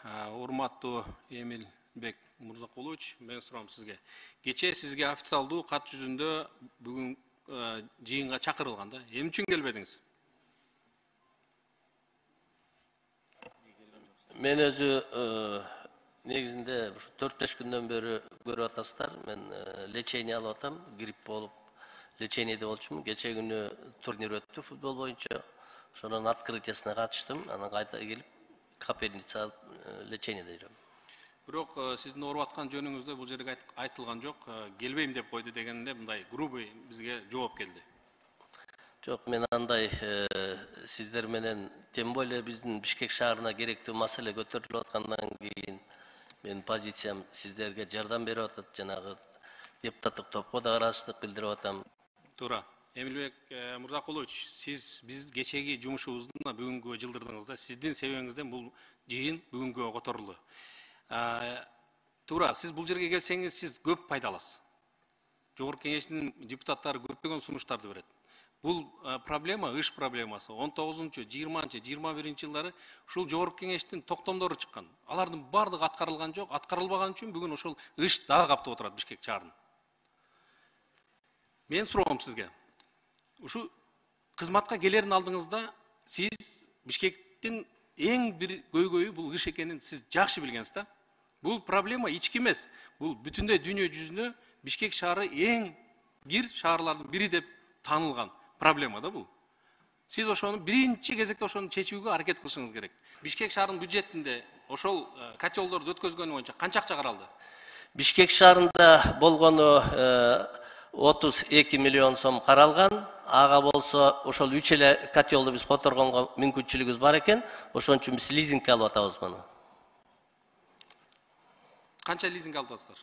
Урматтуу Эмилбек Мурзакулович, мен сурам сизге. Кече сизге официалдуу кат жүзүндө бүгүн жыйынга чакырылган да. Эмне үчүн келбедиңиз? Мен өзү негизинде 4-5 күндөн бери көрүп атасыздар. Мен лечение алып атам, грипп болуп лечениеде болчумун. Кече күнү турнир өттү футбол боюнча. Ошонун открытиясына катыштым. Анан кайта келип капельница лечениеде жүрөм. Бирок сиздин ооруп аткан жөнүңүздө бул жерге айтылган жок. Келбейм деп койду дегенде мындай грубый бизге жооп келди. Жок, мен андай сиздер менен тем более биздин Бишкек шаарына керектүү маселе көтөрүлүп аткандан кийин мен позициям сиздерге жардам берип атат. Жанагы депутаттык топко да ыраазычылык билдирип атам. Туура. Эмилбек Мурзакулович, сиз биз кечеги жумушубуздун бүгүнгү жылдырдыңыз да. Сиздин себебиңизден бул жыйын бүгүнгө которулду. Туура, сиз бул жерге келсеңиз, сиз көп пайда аласыз. Жогорку кеңештин депутаттары көптөгөн сунуштарды берет. Бул проблема, ыш проблемасы 19-20, 21 жылдары ушул жогорку кеңештин токтомдору чыккан. Алардын бардыгы аткарылган жок, аткарылбаган үчүн бүгүн ошол ыш дагы каптап отурат Бишкек шаарын. Мен суроом сизге. Ушу кызматка келердин алдыңызда сиз Бишкектин эң бир көйгөйү бул ыш экенин сиз жакшы билгенсиз да. Бул проблема ички эмес. Бул бүтүндөй дүйнө жүзүндө Бишкек шаары эң кир шаарлардын бири деп таанылган проблема да бул. Сиз ошону биринчи кезекте ошону чечүүгө аракет кылышыңыз керек. Бишкек шаарынын бюджетинде ошол котелдорду өткөзгөнү боюнча канча акча каралды? Бишкек шаарында болгону 32 миллион сом каралган. Ага болсо ошол 3 эле котелду биз которгонго мүмкүнчүлүгүбүз бар экен. Ошон үчүн биз лизинг алып атабыз муну. Канча лизинг алып атасыздар?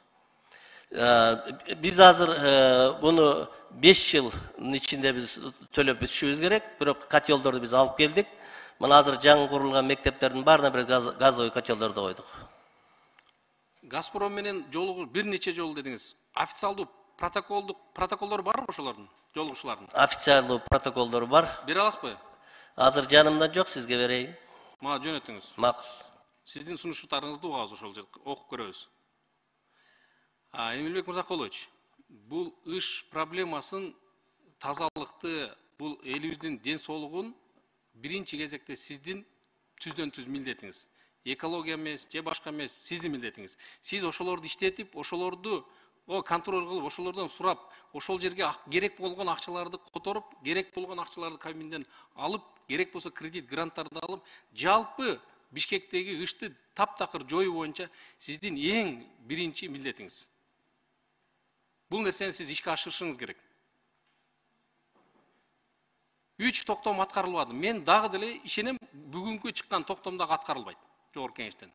Биз азыр буну 5 жылдын ичинде биз төлөп бүтүшүбүз керек. Бирок котелдорду биз алып келдик. Мына азыр жаңы курулган мектептердин баарына бир газовый котелдорду койдук. Газпром менен жолугуш бир нече жолу дедиңиз. Официалдуу протоколдор барбы ошолордун, жолугушуулардын? Официалдуу протоколдору бар. Бере аласызбы? Азыр жанымда жок, сизге берейин. Мага жөнөтүңүз. Макул. Сиздин сунуштарыңызды угабыз ошол жерде, окуп көрөбүз. Эмилбек Мурзакулович, бул ыш проблемасын, тазалыкты, бул элибиздин ден соолугун биринчи кезекте сиздин түздөн түз милдетиңиз. Экология эмес, же башка эмес, сиздин милдетиңиз. Сиз ошолорду иштетип, ошолорду контроль кылып, ошолордон сурап, ошол жерге керек болгон акчаларды которуп, керек болгон акчаларды кабинден алып, керек болсо кредит гранттарды алып, жалпы Бишкектеги ышты таптакыр жоюу боюнча сиздин эң биринчи милдетиңиз. Бул нерсени сиз ишке ашырышыңыз керек. 3 токтом аткарылбады. Мен дагы деле ишенем, бүгүнкү чыккан токтом дагы аткарылбайт жогорку кеңештен.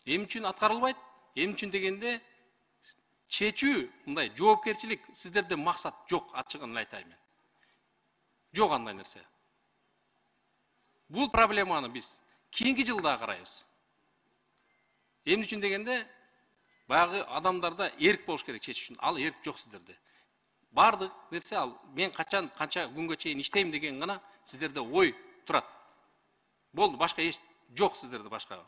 Эмне үчүн аткарылбайт? Эмне үчүн дегенде чечүү, мындай жоопкерчилик сиздерде максат жок, ачыгын эле айтайын мен. Жок андай нерсе. Бул проблеманы биз кийинки жылда карайбыз. Эмне үчүн дегенде баягы адамдарда эрк болуш керек чечиш үчүн. Ал эрк жок сиздерде. Бардык нерсе ал мен канча күнгө чейин иштейм деген гана сиздерде ой турат. Болду, башка эч жок сиздерде башка.